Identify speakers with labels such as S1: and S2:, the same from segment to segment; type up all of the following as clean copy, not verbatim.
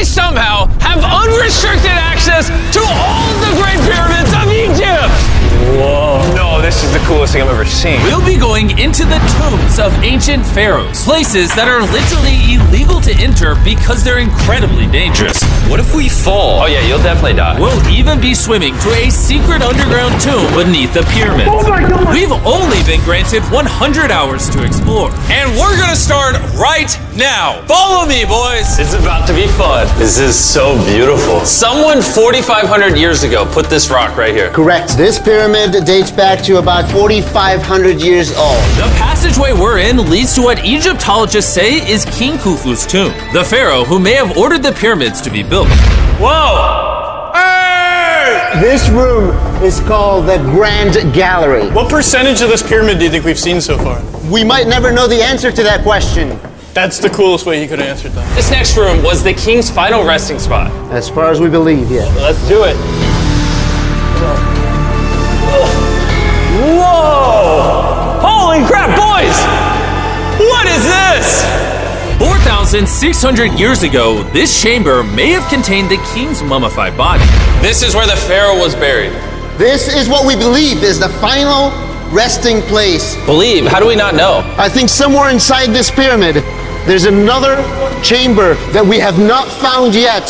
S1: I somehow have unrestricted access to all the Great Pyramids of Egypt! Whoa. No, this is the coolest thing I've ever seen.
S2: We'll be going into the tombs of ancient pharaohs, places that are literally illegal to enter because they're incredibly dangerous.
S1: What if we fall? Oh yeah, you'll definitely die.
S2: We'll even be swimming to a secret underground tomb beneath the pyramids.
S3: Oh my God!
S2: We've only been granted 100 hours to explore.
S1: And we're gonna start right now. Follow me, boys. It's about to be fun. This is so beautiful. Someone 4,500 years ago put this rock right here.
S4: Correct. This pyramid dates back to about 4,500 years old.
S2: The passageway we're in leads to what Egyptologists say is King Khufu's tomb, the pharaoh who may have ordered the pyramids to be built.
S1: Whoa! Hey!
S4: This room is called the Grand Gallery.
S3: What percentage of this pyramid do you think we've seen so far?
S4: We might never know the answer to that question.
S3: That's the coolest way he could have answered that.
S1: This next room was the king's final resting spot.
S4: As far as we believe, yeah.
S1: Let's do it. Whoa! Holy crap, boys! What is this?
S2: 4,600 years ago, this chamber may have contained the king's mummified body.
S1: This is where the pharaoh was buried.
S4: This is what we believe is the final resting place.
S1: Believe? How do we not know?
S4: I think somewhere inside this pyramid, there's another chamber that we have not found yet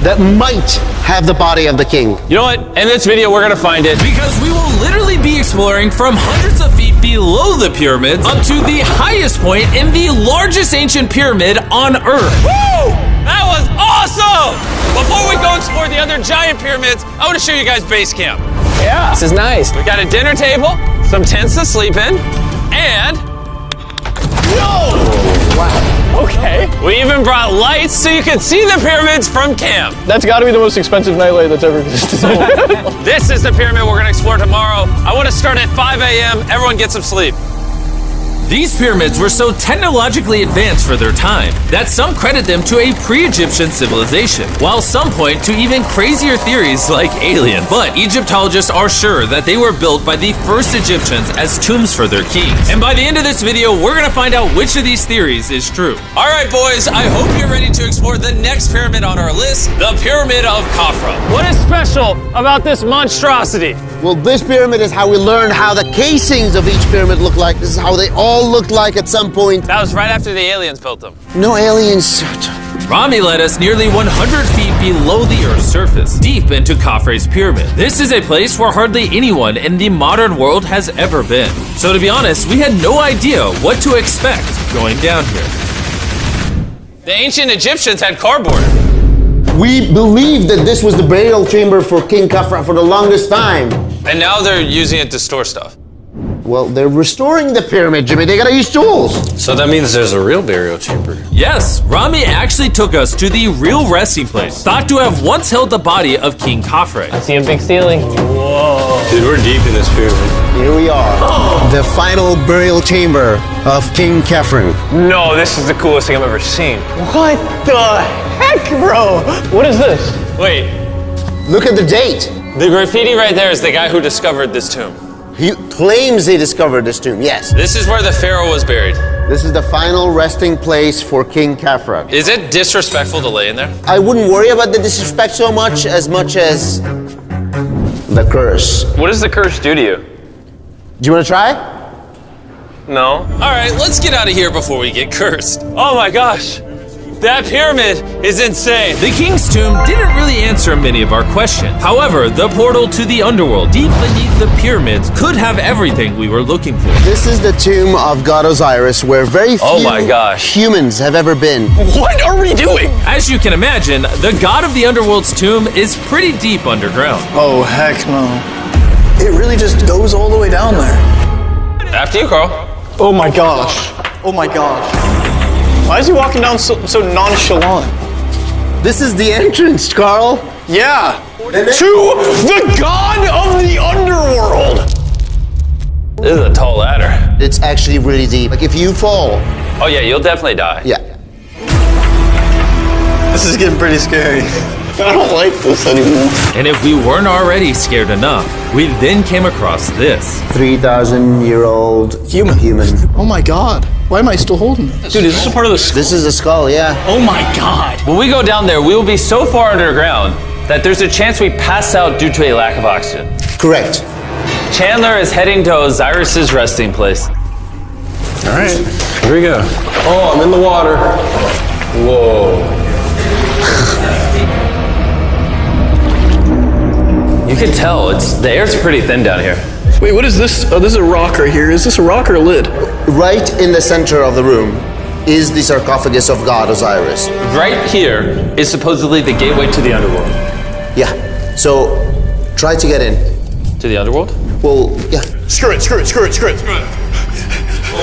S4: that might have the body of the king.
S1: You know what? In this video, we're gonna find it.
S2: Because we will literally be exploring from hundreds of feet below the pyramids up to the highest point in the largest ancient pyramid on Earth.
S1: Woo! That was awesome! Before we go explore the other giant pyramids, I want to show you guys base camp.
S5: Yeah. This is nice.
S1: We got a dinner table, some tents to sleep in, and... Whoa!
S5: Wow. Okay.
S1: We even brought lights so you can see the pyramids from camp.
S3: That's got to be the most expensive nightlight that's ever existed.
S1: This is the pyramid we're going to explore tomorrow. I want to start at 5 a.m. Everyone get some sleep.
S2: These pyramids were so technologically advanced for their time that some credit them to a pre-Egyptian civilization, while some point to even crazier theories like aliens. But Egyptologists are sure that they were built by the first Egyptians as tombs for their kings. And by the end of this video, we're gonna find out which of these theories is true.
S1: All right, boys, I hope you're ready to explore the next pyramid on our list, the Pyramid of Khafra. What is special about this monstrosity?
S4: Well, this pyramid is how we learned how the casings of each pyramid look like. This is how they all looked like at some point.
S1: That was right after the aliens built them.
S4: No aliens.
S2: Rami led us nearly 100 feet below the Earth's surface, deep into Khafre's pyramid. This is a place where hardly anyone in the modern world has ever been. So to be honest, we had no idea what to expect going down here.
S1: The ancient Egyptians had cardboard.
S4: We believe that this was the burial chamber for King Khafra for the longest time.
S1: And now they're using it to store stuff.
S4: Well, they're restoring the pyramid, Jimmy. They gotta use tools.
S5: So that means there's a real burial chamber.
S2: Yes, Rami actually took us to the real resting place, thought to have once held the body of King Khafre.
S5: I see a big ceiling.
S1: Whoa.
S5: Dude, we're deep in this pyramid.
S4: Here we are. The final burial chamber of King Khafre.
S1: No, this is the coolest thing I've ever seen.
S3: What the heck, bro? What is this?
S1: Wait,
S4: Look at the date.
S1: the graffiti right there is the guy who discovered this tomb.
S4: He claims he discovered this tomb, yes.
S1: This is where the pharaoh was buried.
S4: This is the final resting place for King Khafra.
S1: Is it disrespectful to lay in there?
S4: I wouldn't worry about the disrespect so much as the curse.
S1: What does the curse do to you?
S4: Do you want to try?
S1: No. All right, let's get out of here before we get cursed. Oh my gosh, that pyramid is insane.
S2: The king's tomb didn't really answer many of our questions. However, the portal to the underworld deep beneath the pyramids could have everything we were looking for.
S4: This is the tomb of God Osiris, where very few
S1: Oh my gosh.
S4: humans have ever been.
S1: What are we doing?
S2: As you can imagine, the god of the underworld's tomb is pretty deep underground.
S3: Oh, heck no. It really just goes all the way down there.
S1: After you, Carl.
S3: Oh my gosh. Oh my gosh. Why is he walking down so nonchalant?
S4: This is the entrance, Carl.
S3: Yeah. To the god of the underworld.
S1: This is a tall ladder.
S4: It's actually really deep. Like if you fall,
S1: Oh yeah, you'll definitely die.
S4: yeah.
S3: This is getting pretty scary. I don't like this anymore.
S2: And if we weren't already scared enough, we then came across this.
S4: 3,000-year-old
S3: Human.
S4: human.
S3: Oh my god. Why am I still holding this? Dude, is this a part of the skull?
S4: This is the skull, yeah.
S3: Oh my god.
S1: When we go down there, we will be so far underground that there's a chance we pass out due to a lack of oxygen.
S4: Correct.
S1: Chandler is heading to Osiris's resting place.
S5: All right, here we go. Oh, I'm in the water. Whoa.
S1: You can tell, the air's pretty thin down here.
S3: Wait, what is this? Oh, this is a rock right here. Is this a rock or a lid?
S4: Right in the center of the room is the sarcophagus of God Osiris.
S1: Right here is supposedly the gateway to the underworld.
S4: Yeah. So try to get in.
S1: To the underworld?
S4: Well, yeah.
S3: Screw it.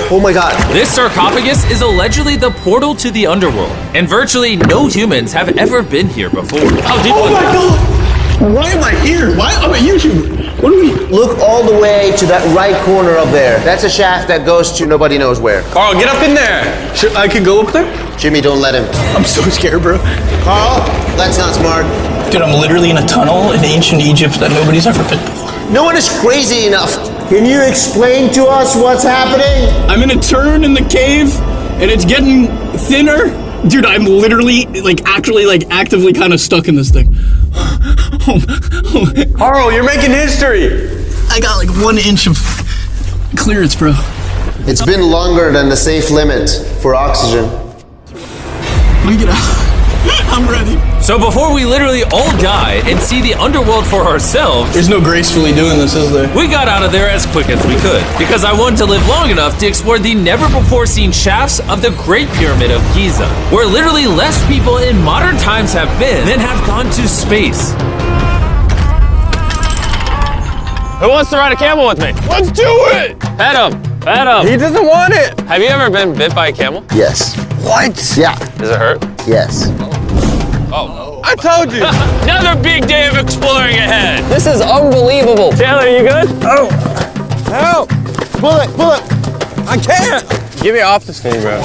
S4: Oh my god.
S2: This sarcophagus is allegedly the portal to the underworld, and virtually no humans have ever been here before.
S1: How deep
S3: Oh
S1: was
S3: my
S1: it?
S3: god. Why am I here? Why? I'm a YouTuber. What do we?
S4: Look all the way to that right corner up there. That's a shaft that goes to nobody knows where.
S1: Carl, get up in there!
S3: I can go up there?
S4: Jimmy, don't let him.
S3: I'm so scared, bro.
S4: Carl, that's not smart.
S3: Dude, I'm literally in a tunnel in ancient Egypt that nobody's ever been before.
S4: No one is crazy enough. Can you explain to us what's happening?
S3: I'm in a turn in the cave, and it's getting thinner. Dude, I'm literally, actively kind of stuck in this thing.
S5: Carl, you're making history.
S3: I got like 1 inch of clearance, bro.
S4: It's been longer than the safe limit for oxygen.
S3: Let me get out. I'm ready.
S2: So before we literally all die and see the underworld for ourselves,
S3: There's no gracefully doing this, is there?
S2: we got out of there as quick as we could, because I wanted to live long enough to explore the never-before-seen shafts of the Great Pyramid of Giza, where literally less people in modern times have been than have gone to space.
S1: Who wants to ride a camel with me?
S5: Let's do it.
S1: Pet him! Pet him!
S5: He doesn't want it.
S1: Have you ever been bit by a camel?
S4: Yes.
S5: What?
S4: Yeah.
S1: Does it hurt?
S4: Yes.
S5: I told you.
S1: Another big day of exploring ahead!
S5: This is unbelievable.
S1: Chandler, you good?
S5: Help.
S4: Pull it.
S5: I can't. Get me off this thing, bro.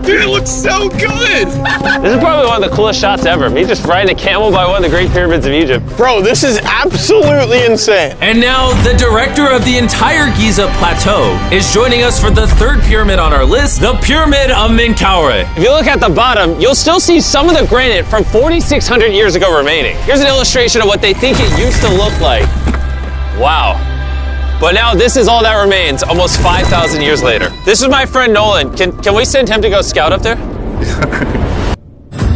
S3: Dude, it looks so good.
S1: This is probably one of the coolest shots ever. Me just riding a camel by one of the Great Pyramids of Egypt.
S3: Bro, this is absolutely insane.
S2: And now, the director of the entire Giza Plateau is joining us for the third pyramid on our list, the Pyramid of Menkaure.
S1: If you look at the bottom, you'll still see some of the granite from 4,600 years ago remaining. Here's an illustration of what they think it used to look like. Wow. But now this is all that remains, almost 5,000 years later. This is my friend Nolan. Can we send him to go scout up there?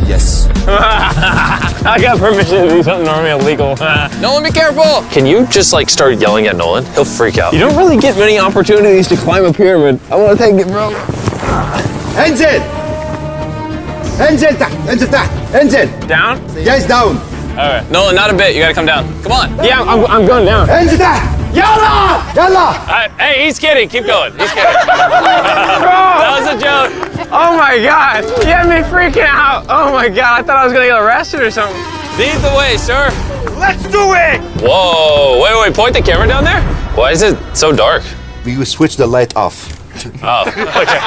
S5: Yes.
S1: I got permission to do something normally illegal.
S5: Nolan, be careful.
S1: Can you just start yelling at Nolan? He'll freak out.
S5: You don't really get many opportunities to climb a pyramid. I want to take it, bro.
S6: انزل انزل تحت انزل تحت انزل
S1: Down?
S6: جايز داون
S1: All right. Nolan, not a bit. You gotta come down. Come on. Yeah, I'm going down.
S6: انزل تحت يلا يلا
S1: Hey, he's kidding. Keep going. He's kidding. That was a joke.
S5: Oh my God. You had me freaking out. Oh my God. I thought I was going to get arrested or something.
S1: Lead the way, sir.
S6: let's do it
S1: Whoa. Wait. Point the camera down there. Why is it so dark?
S6: we will switch the light off
S1: Oh, okay.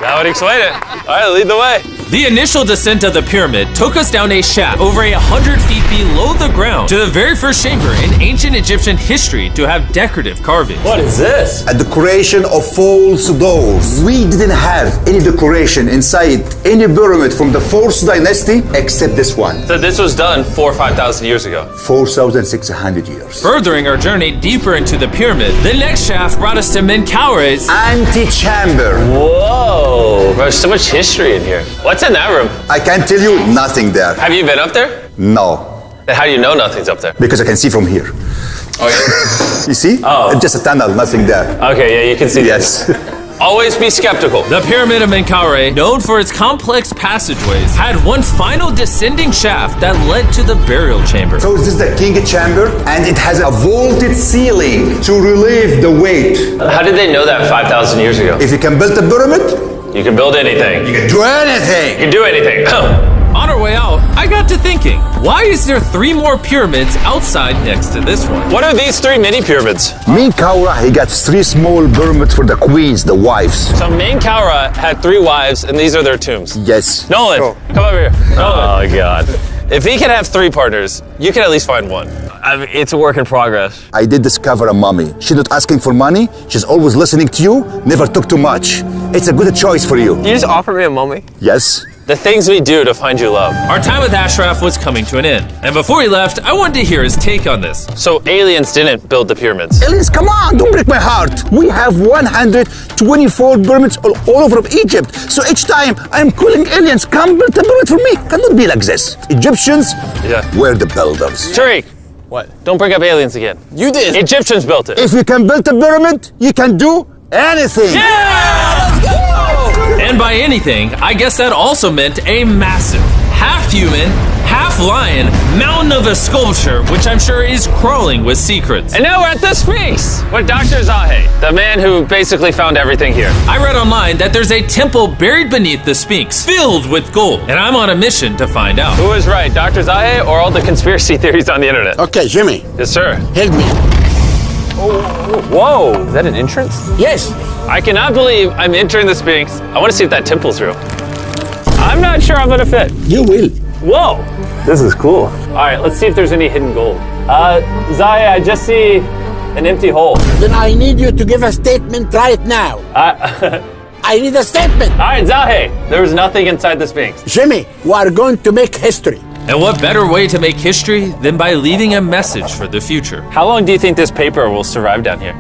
S1: That would explain it. All right, lead the way.
S2: The initial descent of the pyramid took us down a shaft over 100 feet below the ground to the very first chamber in ancient Egyptian history to have decorative carving.
S1: What is this?
S6: a decoration of false doors. We didn't have any decoration inside any pyramid from the 4th dynasty except this one.
S1: So this was done 4,000 or 5,000 years ago.
S6: 4,600 years.
S2: Furthering our journey deeper into the pyramid, the next shaft brought us to Menkaure's
S6: Antechamber.
S1: Whoa. There's so much history in here. What's in that room?
S6: I can tell you nothing there.
S1: Have you been up there?
S6: No,
S1: Then how do you know nothing's up there?
S6: because I can see from here.
S1: Oh, yeah.
S6: You see?
S1: Oh.
S6: It's just a tunnel, nothing there.
S1: Okay, yeah, you can see
S6: Yes.
S1: Always be skeptical.
S2: The Pyramid of Menkaure, known for its complex passageways, had one final descending shaft that led to the burial chamber.
S6: So this is the king chamber, and it has a vaulted ceiling to relieve the weight.
S1: How did they know that 5,000 years ago?
S6: If you can build a pyramid,
S1: You can build anything.
S6: you can do anything.
S1: You can do anything.
S2: On our way out, I got to thinking, why is there 3 more pyramids outside next to this one?
S1: What are these 3 mini pyramids?
S6: Menkaure, he got 3 small pyramids for the queens, the wives.
S1: So Menkaure had 3 wives, and these are their tombs.
S6: Yes.
S1: Nolan, come over here. Nolan. Oh, God. If he can have 3 partners, you can at least find 1. It's a work in progress.
S6: I did discover a mummy. She's not asking for money. She's always listening to you. Never took too much. It's a good choice for you.
S1: You just offer me a mummy?
S6: Yes.
S1: The things we do to find you love.
S2: Our time with Ashraf was coming to an end, and before he left, I wanted to hear his take on this.
S1: So aliens didn't build the pyramids.
S6: Aliens, come on, don't break my heart. We have 124 pyramids all over Egypt. So each time I'm calling aliens, come build a pyramid for me. Cannot be like this. Egyptians were the builders.
S1: Tariq. What? Don't bring up aliens again.
S5: You did.
S1: Egyptians built it.
S6: If you can build a pyramid, you can do anything.
S2: And by anything, I guess that also meant a massive, half-human, half-lion mountain of a sculpture, which I'm sure is crawling with secrets.
S1: And now we're at the Sphinx with Dr. Zahe, the man who basically found everything here.
S2: I read online that there's a temple buried beneath the Sphinx, filled with gold, and I'm on a mission to find out.
S1: Who is right, Dr. Zahe or all the conspiracy theories on the internet?
S7: Okay, Jimmy,
S1: Yes, sir.
S7: help me.
S1: Whoa, is that an entrance?
S7: Yes.
S1: I cannot believe I'm entering the Sphinx. I want to see if that temple's real. I'm not sure I'm gonna fit.
S7: You will.
S1: Whoa, this is cool. All right, let's see if there's any hidden gold. Zahe, I just see an empty hole.
S7: Then I need you to give a statement right now. I need a statement.
S1: All right, Zahe, there was nothing inside the Sphinx.
S7: Jimmy, we are going to make history.
S2: And what better way to make history than by leaving a message for the future?
S1: How long do you think this paper will survive down here?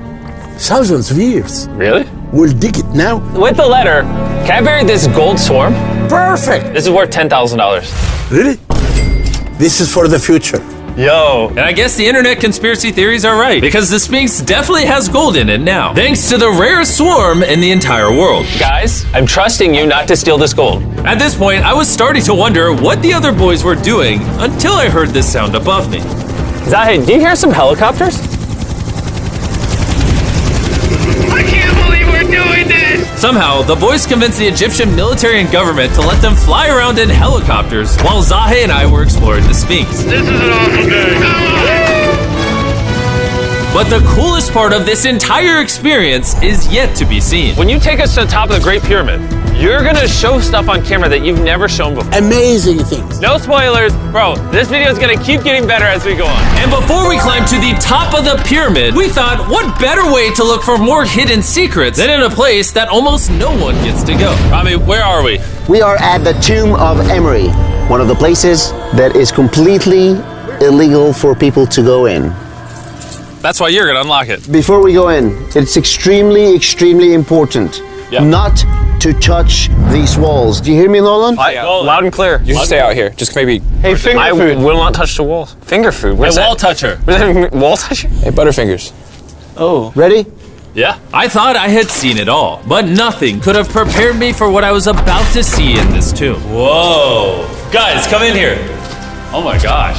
S7: Thousands of years.
S1: Really?
S7: We'll dig it now.
S1: With the letter, can I bury this gold swarm?
S7: Perfect.
S1: This is worth $10,000.
S7: Really? This is for the future.
S1: Yo.
S2: And I guess the internet conspiracy theories are right, because the Sphinx definitely has gold in it now, thanks to the rarest swarm in the entire world.
S1: Guys, I'm trusting you not to steal this gold.
S2: At this point, I was starting to wonder what the other boys were doing until I heard this sound above me.
S1: Zahe, do you hear some helicopters? I can't believe we're doing this!
S2: Somehow, the boys convinced the Egyptian military and government to let them fly around in helicopters while Zahe and I were exploring the Sphinx.
S1: This is an awful day.
S2: But the coolest part of this entire experience is yet to be seen.
S1: When you take us to the top of the Great Pyramid, you're gonna show stuff on camera that you've never shown before.
S7: Amazing things.
S1: No spoilers. Bro, this video is gonna keep getting better as we go on.
S2: And before we climb to the top of the pyramid, we thought, what better way to look for more hidden secrets than in a place that almost no one gets to go?
S1: Rami, where are we?
S4: We are at the tomb of Emery, one of the places that is completely illegal for people to go in.
S1: That's why you're gonna unlock it.
S4: Before we go in, it's extremely, extremely important not to touch these walls. Do you hear me, Nolan?
S1: Loud and clear.
S5: You should stay out here. Just maybe.
S1: Hey, finger food. I will not touch the walls. Finger food? Where's
S2: A
S1: that?
S2: wall toucher.
S1: Wall toucher?
S5: Hey, Butterfingers.
S1: Oh.
S4: Ready?
S1: Yeah.
S2: I thought I had seen it all, but nothing could have prepared me for what I was about to see in this tomb.
S1: Whoa. Guys, come in here. Oh my gosh.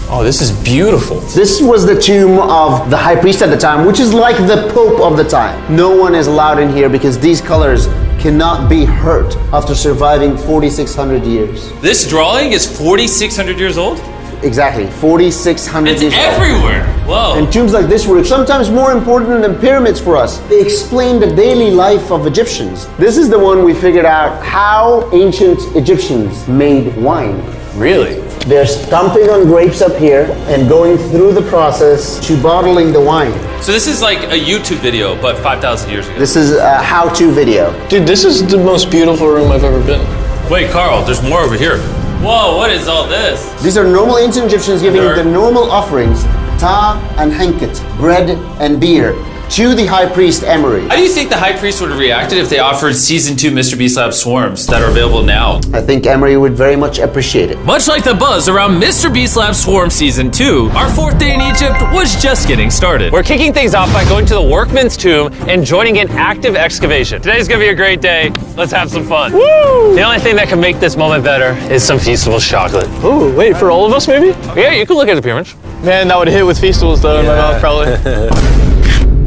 S5: Oh, this is beautiful.
S4: This was the tomb of the high priest at the time, which is like the pope of the time. No one is allowed in here because these colors cannot be hurt after surviving 4,600 years.
S2: This drawing is 4,600 years old?
S4: Exactly, 4,600
S2: It's
S4: years old.
S2: everywhere. Whoa.
S4: And tombs like this were sometimes more important than pyramids for us. They explain the daily life of Egyptians. This is the one we figured out how ancient Egyptians made wine.
S5: Really?
S4: They're stomping on grapes up here and going through the process to bottling the wine.
S2: So this is like a YouTube video, but 5,000 years ago.
S4: This is a how-to video.
S5: Dude, this is the most beautiful room I've ever been.
S2: Wait, Carl, there's more over here. Whoa, what is all this?
S4: These are normal ancient Egyptians giving
S2: Dirt.
S4: the normal offerings, ta and henket, bread and beer, to the high priest Emery.
S2: How do you think the high priest would have reacted if they offered Season 2 Mr. Beast Lab swarms that are available now?
S4: I think Emery would very much appreciate it.
S2: Much like the buzz around Mr. Beast Lab Swarm Season 2, our fourth day in Egypt was just getting started.
S1: We're kicking things off by going to the workman's tomb and joining an active excavation. Today's gonna be a great day. Let's have some fun. Woo! The only thing that can make this moment better is some Feastables chocolate.
S5: Ooh, wait, for all of us maybe?
S1: Yeah, you can look at the pyramids.
S5: Man, that would hit with Feastables though in my mouth probably.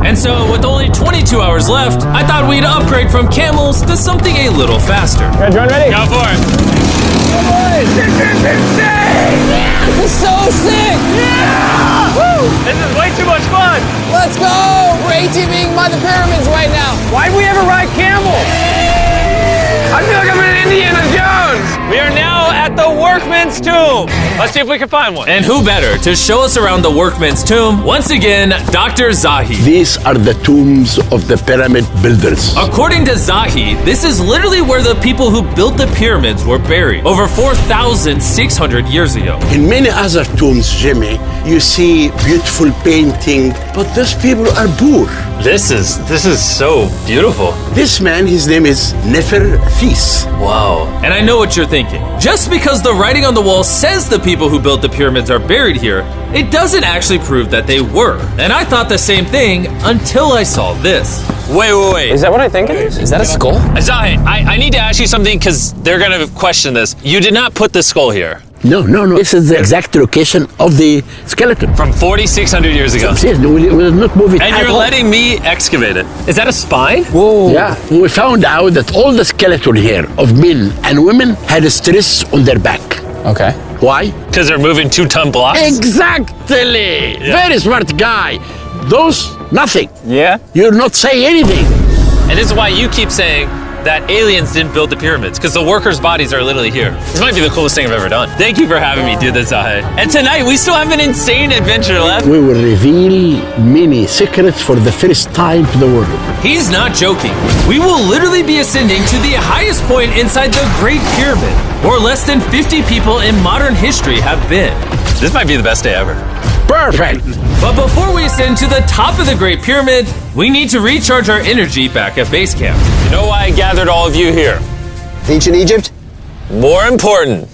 S2: And so, with only 22 hours left, I thought we'd upgrade from camels to something a little faster.
S1: Guys, run ready? Go for it.
S8: This is so sick! Yeah! Woo!
S1: This is way too much fun.
S8: Let's go! We're ATVing by the pyramids right now.
S1: Why'd we ever ride camel? I feel like I'm in Indiana Jones. We are now at the work workman's tomb. Let's see if we can find one.
S2: And who better to show us around the workman's tomb? Once again, Dr. Zahi.
S7: These are the tombs of the pyramid builders.
S2: According to Zahi, this is literally where the people who built the pyramids were buried over 4,600 years ago.
S7: In many other tombs, Jimmy, you see beautiful painting, but those people are poor.
S1: This is so beautiful.
S7: This man, his name is Neferthis.
S2: Wow. And I know what you're thinking. Just because the writing on the wall says the people who built the pyramids are buried here, it doesn't actually prove that they were. And I thought the same thing until I saw this.
S1: Wait.
S8: Is that what I think it is? Is that a skull?
S1: Zahi, I need to ask you something because they're going to question this. You did not put the skull here.
S7: No. This is the exact location of the skeleton.
S1: From 4,600 years ago.
S7: Yes, no, we will not move it
S1: And
S7: at
S1: you're
S7: all.
S1: letting me excavate it. Is that a spine?
S8: Whoa.
S7: Yeah, we found out that all the skeleton here of men and women had a stress on their back.
S8: Okay.
S7: Why?
S1: Because they're moving 2-ton blocks?
S7: Exactly. Very smart guy. Those, nothing.
S8: Yeah?
S7: You're not saying anything.
S1: And this is why you keep saying that aliens didn't build the pyramids, because the workers' bodies are literally here. This might be the coolest thing I've ever done. Thank you for having me do this, Zahi. And tonight, we still have an insane adventure left.
S7: We will reveal many secrets for the first time to the world.
S2: He's not joking. We will literally be ascending to the highest point inside the Great Pyramid, where less than 50 people in modern history have been.
S1: This might be the best day ever.
S7: Perfect.
S2: But before we ascend to the top of the Great Pyramid, we need to recharge our energy back at base camp.
S1: You know why I gathered all of you here?
S4: Ancient Egypt?
S1: More important,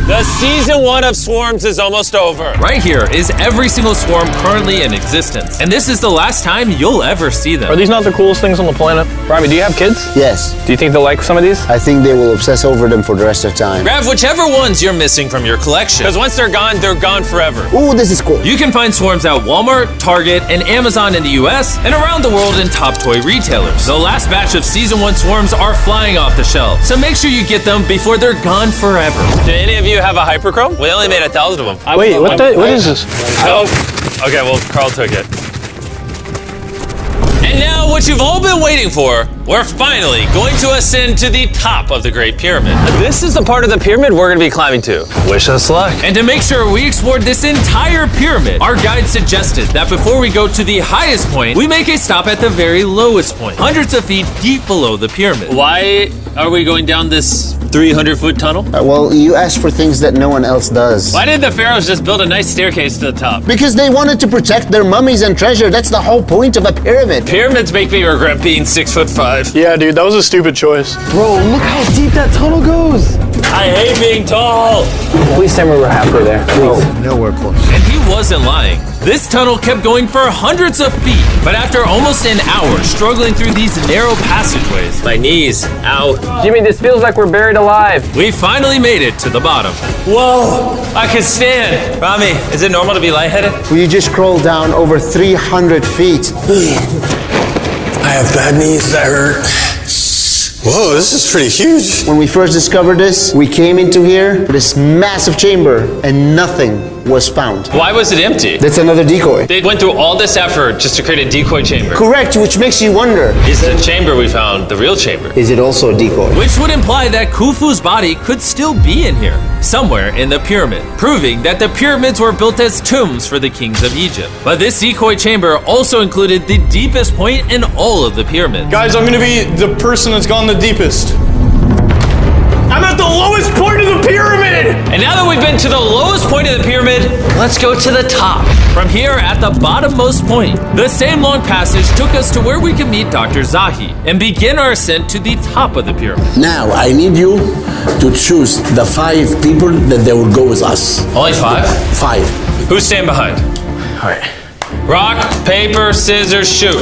S1: the season 1 of Swarms is almost over.
S2: Right here is every single swarm currently in existence, and this is the last time you'll ever see them.
S8: Are these not the coolest things on the planet? Robbie, do you have kids?
S4: Yes.
S8: Do you think they'll like some of these?
S4: I think they will obsess over them for the rest of time.
S2: Grab whichever ones you're missing from your collection.
S1: Because once they're gone forever.
S4: Ooh, this is cool.
S2: You can find swarms at Walmart, Target, and Amazon in the US, and around the world in top toy retailers. The last batch of Season 1 swarms are flying off the shelf, so make sure you get them before they're gone forever.
S1: Do any of you have a hyperchrome? We only made 1,000 of them.
S8: Wait, what is this?
S1: Oh, okay, well, Carl took it. And now, what you've all been waiting for, we're finally going to ascend to the top of the Great Pyramid. This is the part of the pyramid we're going to be climbing to. Wish us luck.
S2: And to make sure we explored this entire pyramid, our guide suggested that before we go to the highest point, we make a stop at the very lowest point, hundreds of feet deep below the pyramid.
S1: Why are we going down this 300-foot tunnel?
S4: Well, you asked for things that no one else does.
S1: Why did the pharaohs just build a nice staircase to the top?
S4: Because they wanted to protect their mummies and treasure. That's the whole point of a pyramid.
S1: Pyramids make me regret being 6'5".
S8: Yeah, dude, that was a stupid choice. Bro, look how deep that tunnel goes.
S1: I hate being tall.
S8: Please tell me we're halfway there. Please.
S4: Nowhere close.
S2: And he wasn't lying. This tunnel kept going for hundreds of feet, but after almost an hour struggling through these narrow passageways,
S1: My knees, ow.
S8: Jimmy, this feels like we're buried alive.
S2: we finally made it to the bottom.
S1: Whoa, I can stand. Rami, is it normal to be lightheaded?
S4: We just crawled down over 300 feet.
S5: I have bad knees that hurt. Whoa, this is pretty huge.
S4: When we first discovered this, we came into here, this massive chamber, and nothing was found.
S1: Why was it empty?
S4: That's another decoy.
S1: They went through all this effort just to create a decoy chamber.
S4: Correct, which makes you wonder,
S1: Is the chamber we found the real chamber?
S4: is it also a decoy?
S2: Which would imply that Khufu's body could still be in here, somewhere in the pyramid, proving that the pyramids were built as tombs for the kings of Egypt. But this decoy chamber also included the deepest point in all of the pyramids.
S9: Guys, I'm gonna be the person that's gone the deepest. I'm at the lowest point of the pyramid!
S2: And now that we've been to the lowest point of the pyramid, let's go to the top. From here, at the bottommost point, the same long passage took us to where we could meet Dr. Zahi and begin our ascent to the top of the pyramid.
S7: Now, I need you to choose the 5 people that they will go with us.
S1: Only 5?
S7: 5.
S1: Who's staying behind?
S8: All right.
S1: Rock, paper, scissors, shoot.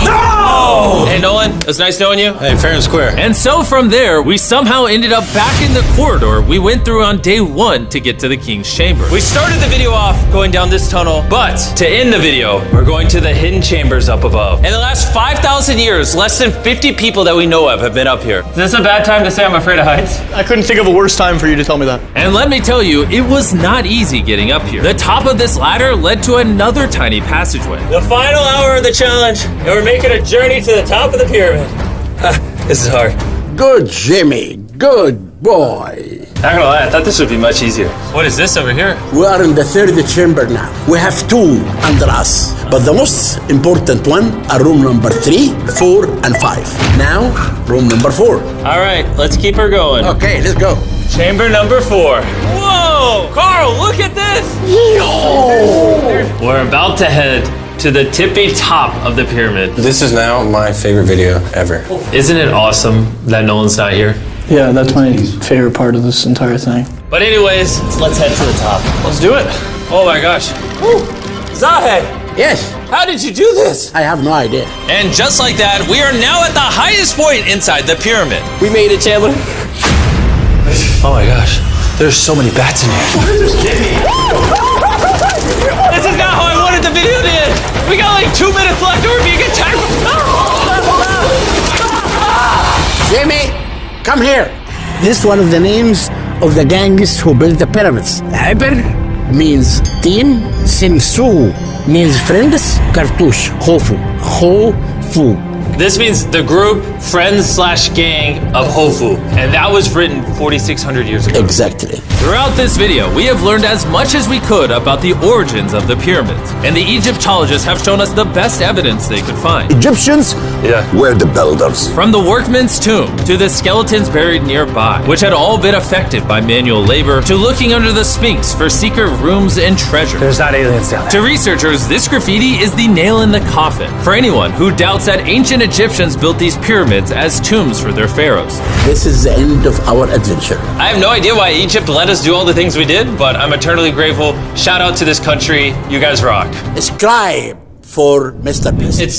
S2: No!
S1: Hey, Nolan, it was nice knowing you.
S5: Hey, fair and square.
S2: And so from there, we somehow ended up back in the corridor we went through on day 1 to get to the king's chamber.
S1: We started the video off going down this tunnel, but to end the video, we're going to the hidden chambers up above. In the last 5,000 years, less than 50 people that we know of have been up here. Is this a bad time to say I'm afraid of heights?
S9: I couldn't think of a worse time for you to tell me that.
S2: And let me tell you, it was not easy getting up here. The top of this ladder led to another tiny passageway.
S1: The final hour of the challenge, and we're making a journey to the top of the pyramid. This is hard.
S7: Good, Jimmy. Good boy.
S1: Not gonna lie, I thought this would be much easier. What is this over here?
S7: We are in the third chamber now. We have two under us, but the most important one are room number 3, 4, and 5. Now, room number 4.
S1: All right, let's keep her going.
S7: Okay, let's go.
S1: Chamber number 4. Whoa! Carl, look at this! We're about to head to the tippy top of the pyramid.
S5: This is now my favorite video ever.
S1: Isn't it awesome that Nolan's not here?
S3: Yeah, that's my favorite part of this entire thing.
S1: But anyways, let's head to the top.
S3: Let's do it.
S1: Oh my gosh. Woo. Zahe,
S7: Yes,
S1: how did you do this?
S7: I have no idea.
S2: And just like that, we are now at the highest point inside the pyramid.
S1: We made it, Chandler. Oh my gosh. There's so many bats in here. This is not how I wanted the video to end. We got like 2 minutes left or we're being attacked.
S7: Jimmy, come here. This is one of the names of the gangs who built the pyramids. Hyper means teen, Sinsu means friends, Cartouche, Hofu, Hofu.
S1: This means the group, friends/gang of Hofu. And that was written 4,600 years ago.
S7: Exactly.
S2: Throughout this video, we have learned as much as we could about the origins of the pyramids, and the Egyptologists have shown us the best evidence they could find.
S6: Egyptians were the builders.
S2: From the workman's tomb to the skeletons buried nearby, which had all been affected by manual labor, to looking under the Sphinx for secret rooms and treasure.
S1: There's not aliens down there.
S2: To researchers, this graffiti is the nail in the coffin for anyone who doubts that ancient Egyptians built these pyramids as tombs for their pharaohs.
S7: This is the end of our adventure.
S1: I have no idea why Egypt let us do all the things we did, but I'm eternally grateful. Shout out to this country. You guys rock.
S7: Subscribe for Mr. Beast.
S1: It's